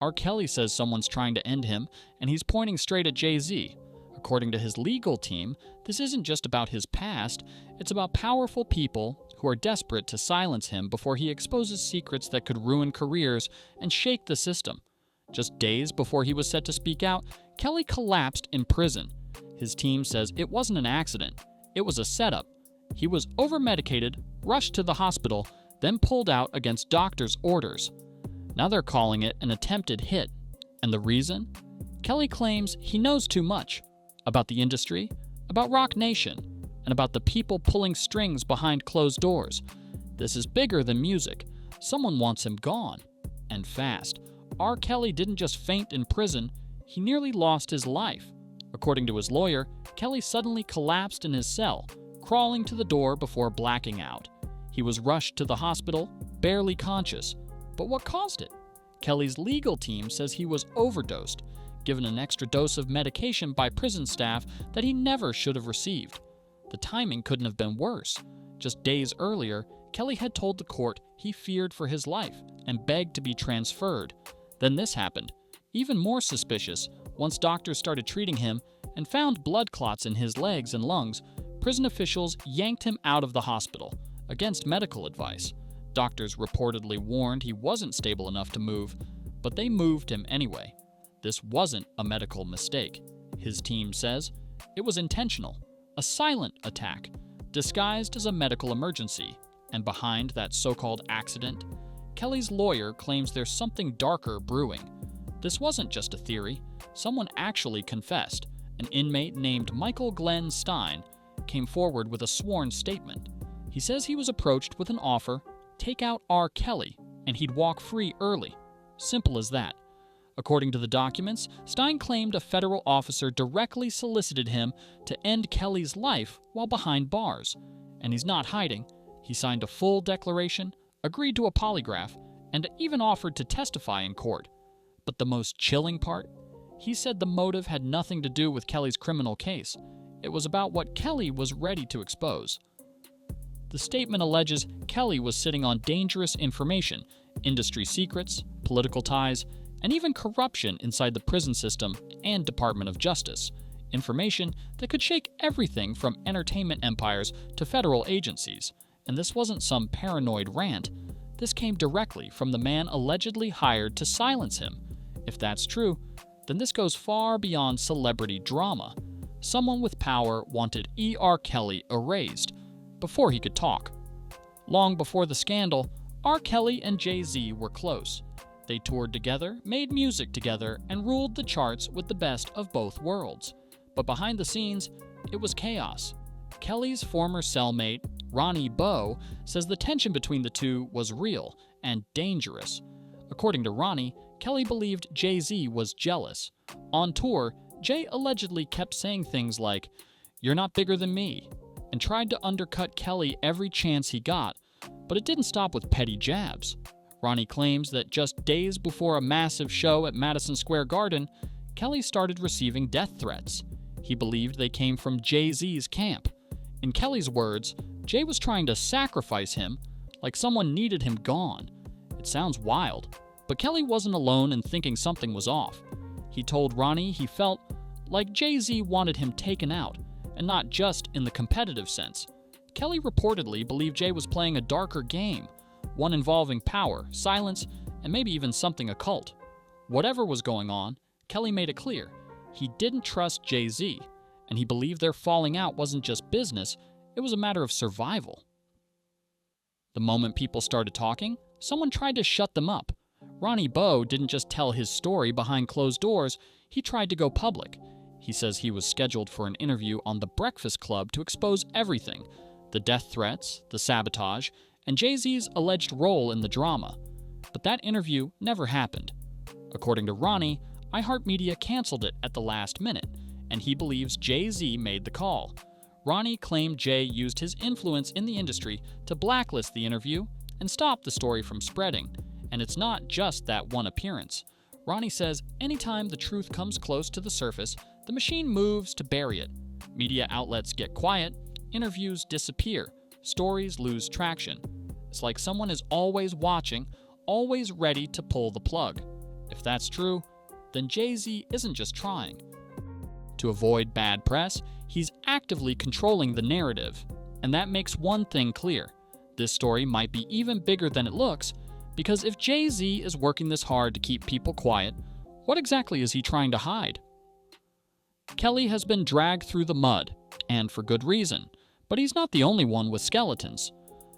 R. Kelly says someone's trying to end him, and he's pointing straight at Jay-Z. According to his legal team, this isn't just about his past, it's about powerful people who are desperate to silence him before he exposes secrets that could ruin careers and shake the system. Just days before he was set to speak out, Kelly collapsed in prison. His team says it wasn't an accident, it was a setup. He was overmedicated, rushed to the hospital, then pulled out against doctors' orders. Now they're calling it an attempted hit. And the reason? Kelly claims he knows too much. About the industry, about Roc Nation, and about the people pulling strings behind closed doors. This is bigger than music. Someone wants him gone. And fast. R. Kelly didn't just faint in prison, he nearly lost his life. According to his lawyer, Kelly suddenly collapsed in his cell, crawling to the door before blacking out. He was rushed to the hospital, barely conscious. But what caused it? Kelly's legal team says he was overdosed, given an extra dose of medication by prison staff that he never should have received. The timing couldn't have been worse. Just days earlier, Kelly had told the court he feared for his life and begged to be transferred. Then this happened. Even more suspicious, once doctors started treating him and found blood clots in his legs and lungs, prison officials yanked him out of the hospital, against medical advice. Doctors reportedly warned he wasn't stable enough to move, but they moved him anyway. This wasn't a medical mistake. His team says it was intentional, a silent attack, disguised as a medical emergency. And behind that so-called accident, Kelly's lawyer claims there's something darker brewing. This wasn't just a theory. Someone actually confessed. An inmate named Michael Glenn Stein came forward with a sworn statement. He says he was approached with an offer, take out R. Kelly, and he'd walk free early. Simple as that. According to the documents, Stein claimed a federal officer directly solicited him to end Kelly's life while behind bars. And he's not hiding. He signed a full declaration, agreed to a polygraph, and even offered to testify in court. But the most chilling part? He said the motive had nothing to do with Kelly's criminal case. It was about what Kelly was ready to expose. The statement alleges Kelly was sitting on dangerous information, industry secrets, political ties, and even corruption inside the prison system and Department of Justice. Information that could shake everything from entertainment empires to federal agencies. And this wasn't some paranoid rant. This came directly from the man allegedly hired to silence him. If that's true, then this goes far beyond celebrity drama. Someone with power wanted R. Kelly erased before he could talk. Long before the scandal, R. Kelly and Jay-Z were close. They toured together, made music together, and ruled the charts with the best of both worlds. But behind the scenes, it was chaos. Kelly's former cellmate, Ronnie Bo, says the tension between the two was real and dangerous. According to Ronnie, Kelly believed Jay-Z was jealous. On tour, Jay allegedly kept saying things like, "You're not bigger than me," and tried to undercut Kelly every chance he got, but it didn't stop with petty jabs. Ronnie claims that just days before a massive show at Madison Square Garden, Kelly started receiving death threats. He believed they came from Jay-Z's camp. In Kelly's words, Jay was trying to sacrifice him, like someone needed him gone. It sounds wild, but Kelly wasn't alone in thinking something was off. He told Ronnie he felt like Jay-Z wanted him taken out, and not just in the competitive sense. Kelly reportedly believed Jay was playing a darker game, one involving power, silence, and maybe even something occult. Whatever was going on, Kelly made it clear he didn't trust Jay-Z, and he believed their falling out wasn't just business, it was a matter of survival. The moment people started talking, someone tried to shut them up. Ronnie Bo didn't just tell his story behind closed doors, he tried to go public. He says he was scheduled for an interview on The Breakfast Club to expose everything, the death threats, the sabotage, and Jay-Z's alleged role in the drama. But that interview never happened. According to Ronnie, iHeartMedia canceled it at the last minute, and he believes Jay-Z made the call. Ronnie claimed Jay used his influence in the industry to blacklist the interview and stop the story from spreading. And it's not just that one appearance. Ronnie says anytime the truth comes close to the surface, the machine moves to bury it. Media outlets get quiet, interviews disappear, stories lose traction. It's like someone is always watching, always ready to pull the plug. If that's true, then Jay-Z isn't just trying. To avoid bad press, he's actively controlling the narrative. And that makes one thing clear. This story might be even bigger than it looks, because if Jay-Z is working this hard to keep people quiet, what exactly is he trying to hide? Kelly has been dragged through the mud, and for good reason, but he's not the only one with skeletons.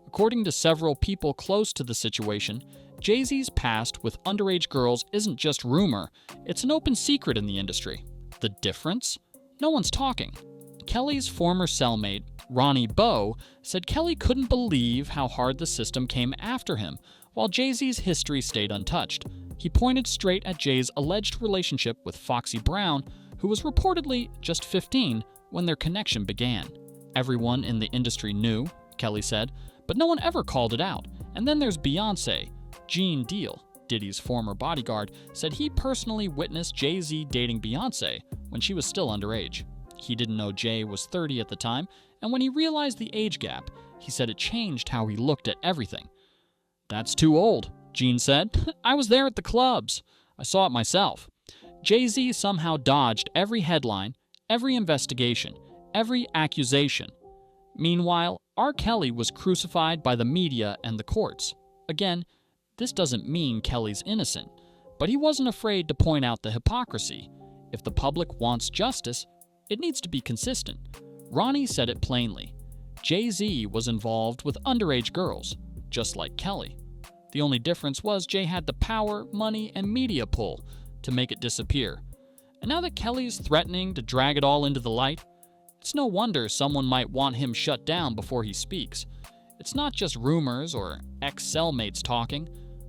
According to several people close to the situation, Jay-Z's past with underage girls isn't just rumor, it's an open secret in the industry. The difference? No one's talking. Kelly's former cellmate, Ronnie Bowe, said Kelly couldn't believe how hard the system came after him, while Jay-Z's history stayed untouched. He pointed straight at Jay's alleged relationship with Foxy Brown, who was reportedly just 15 when their connection began. Everyone in the industry knew, Kelly said, but no one ever called it out. And then there's Beyonce. Gene Deal, Diddy's former bodyguard, said he personally witnessed Jay-Z dating Beyonce when she was still underage. He didn't know Jay was 30 at the time, and when he realized the age gap, he said it changed how he looked at everything. "That's too old," Gene said. "I was there at the clubs. I saw it myself." Jay-Z somehow dodged every headline, every investigation, every accusation. Meanwhile, R. Kelly was crucified by the media and the courts. Again, this doesn't mean Kelly's innocent, but he wasn't afraid to point out the hypocrisy. If the public wants justice, it needs to be consistent. Ronnie said it plainly. Jay-Z was involved with underage girls, just like Kelly. The only difference was Jay had the power, money, and media pull to make it disappear. And now that Kelly's threatening to drag it all into the light, it's no wonder someone might want him shut down before he speaks. It's not just rumors or ex-cellmates talking.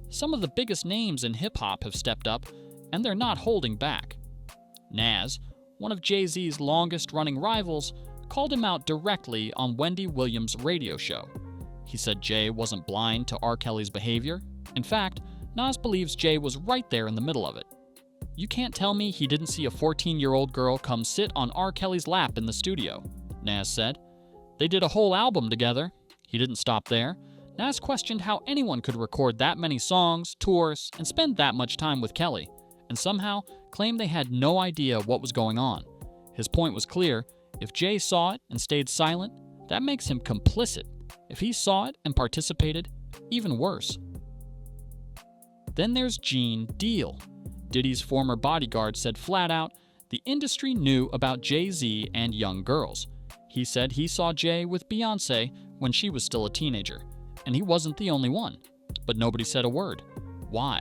Some of the biggest names in hip-hop have stepped up, and they're not holding back. Nas, one of Jay-Z's longest-running rivals, called him out directly on Wendy Williams' radio show. He said Jay wasn't blind to R. Kelly's behavior. In fact, Nas believes Jay was right there in the middle of it. "You can't tell me he didn't see a 14-year-old girl come sit on R. Kelly's lap in the studio," Nas said. "They did a whole album together." He didn't stop there. Nas questioned how anyone could record that many songs, tours, and spend that much time with Kelly, and somehow claimed they had no idea what was going on. His point was clear. If Jay saw it and stayed silent, that makes him complicit. If he saw it and participated, even worse. Then there's Gene Deal. Diddy's former bodyguard said flat out, the industry knew about Jay-Z and young girls. He said he saw Jay with Beyonce when she was still a teenager, and he wasn't the only one. But nobody said a word. Why?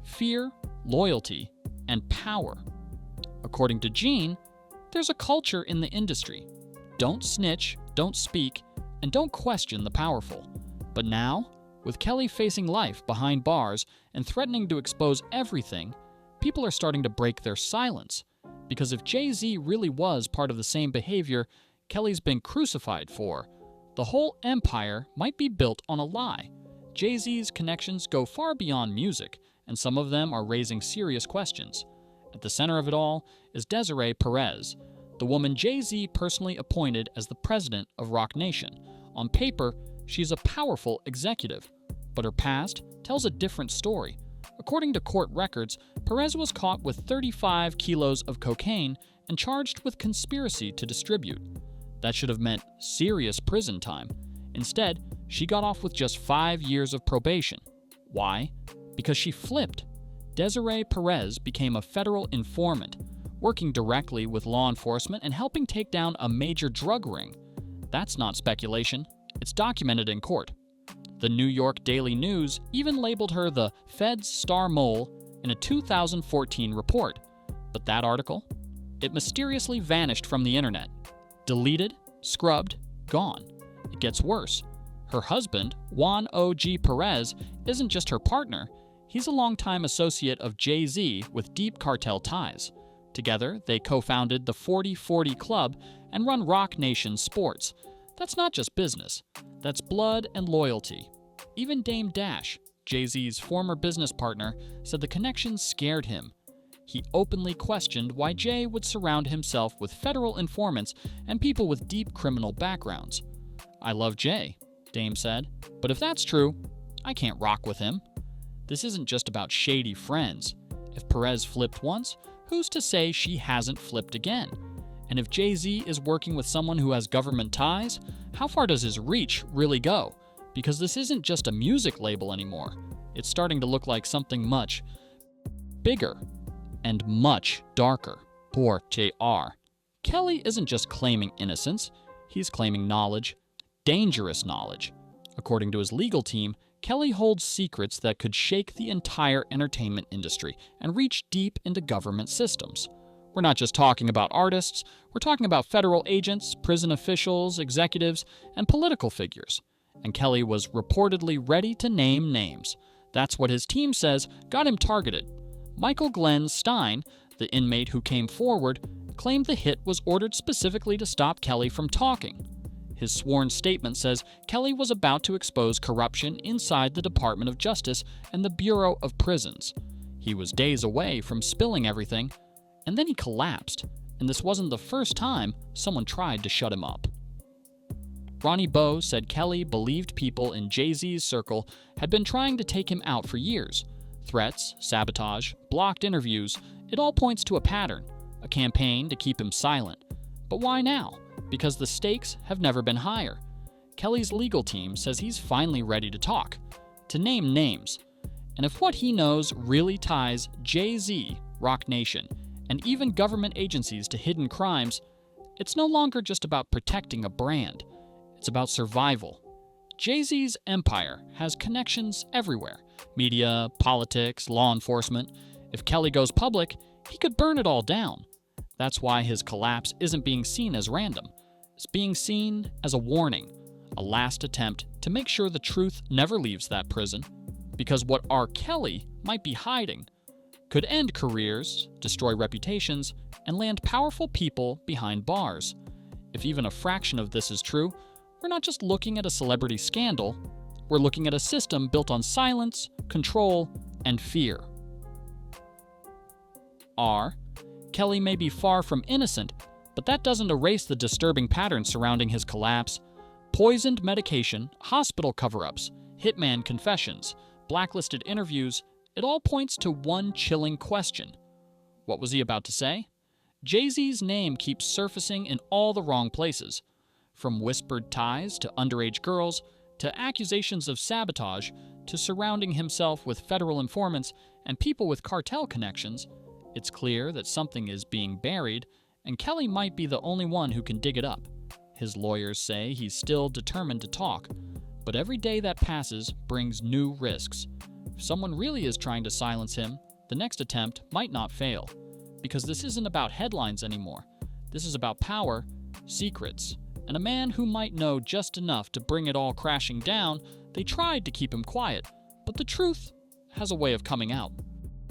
Fear, loyalty, and power. According to Gene, there's a culture in the industry. Don't snitch, don't speak, and don't question the powerful. But now, with Kelly facing life behind bars and threatening to expose everything, people are starting to break their silence. Because if Jay-Z really was part of the same behavior Kelly's been crucified for, the whole empire might be built on a lie. Jay-Z's connections go far beyond music, and some of them are raising serious questions. At the center of it all is Desiree Perez, the woman Jay-Z personally appointed as the president of Roc Nation. On paper, she's a powerful executive, but her past tells a different story. According to court records, Perez was caught with 35 kilos of cocaine and charged with conspiracy to distribute. That should have meant serious prison time. Instead, she got off with just 5 years of probation. Why? Because she flipped. Desiree Perez became a federal informant, working directly with law enforcement and helping take down a major drug ring. That's not speculation. It's documented in court. The New York Daily News even labeled her the Fed's star mole in a 2014 report. But that article? It mysteriously vanished from the internet. Deleted, scrubbed, gone. It gets worse. Her husband, Juan O.G. Perez, isn't just her partner. He's a longtime associate of Jay-Z with deep cartel ties. Together, they co-founded the 40/40 Club and run Roc Nation Sports. That's not just business. That's blood and loyalty. Even Dame Dash, Jay-Z's former business partner, said the connection scared him. He openly questioned why Jay would surround himself with federal informants and people with deep criminal backgrounds. "I love Jay," Dame said, "but if that's true, I can't rock with him." This isn't just about shady friends. If Perez flipped once, who's to say she hasn't flipped again? And if Jay-Z is working with someone who has government ties, how far does his reach really go? Because this isn't just a music label anymore. It's starting to look like something much bigger and much darker. Poor Jr. Kelly isn't just claiming innocence, he's claiming knowledge, dangerous knowledge. According to his legal team, Kelly holds secrets that could shake the entire entertainment industry and reach deep into government systems. We're not just talking about artists, we're talking about federal agents, prison officials, executives, and political figures. And Kelly was reportedly ready to name names. That's what his team says got him targeted. Michael Glenn Stein, the inmate who came forward, claimed the hit was ordered specifically to stop Kelly from talking. His sworn statement says Kelly was about to expose corruption inside the Department of Justice and the Bureau of Prisons. He was days away from spilling everything, and then he collapsed, and this wasn't the first time someone tried to shut him up. Ronnie Bowe said Kelly believed people in Jay-Z's circle had been trying to take him out for years. Threats, sabotage, blocked interviews, it all points to a pattern, a campaign to keep him silent. But why now? Because the stakes have never been higher. Kelly's legal team says he's finally ready to talk, to name names. And if what he knows really ties Jay-Z, Roc Nation, and even government agencies to hidden crimes, it's no longer just about protecting a brand. It's about survival. Jay-Z's empire has connections everywhere. Media, politics, law enforcement. If Kelly goes public, he could burn it all down. That's why his collapse isn't being seen as random. It's being seen as a warning, a last attempt to make sure the truth never leaves that prison. Because what R. Kelly might be hiding could end careers, destroy reputations, and land powerful people behind bars. If even a fraction of this is true, we're not just looking at a celebrity scandal, we're looking at a system built on silence, control, and fear. R. Kelly may be far from innocent, but that doesn't erase the disturbing patterns surrounding his collapse. Poisoned medication, hospital cover-ups, hitman confessions, blacklisted interviews, it all points to one chilling question. What was he about to say? Jay-Z's name keeps surfacing in all the wrong places. From whispered ties to underage girls, to accusations of sabotage, to surrounding himself with federal informants and people with cartel connections, it's clear that something is being buried, and Kelly might be the only one who can dig it up. His lawyers say he's still determined to talk, but every day that passes brings new risks. If someone really is trying to silence him, the next attempt might not fail. Because this isn't about headlines anymore. This is about power, secrets, and a man who might know just enough to bring it all crashing down. They tried to keep him quiet, but the truth has a way of coming out.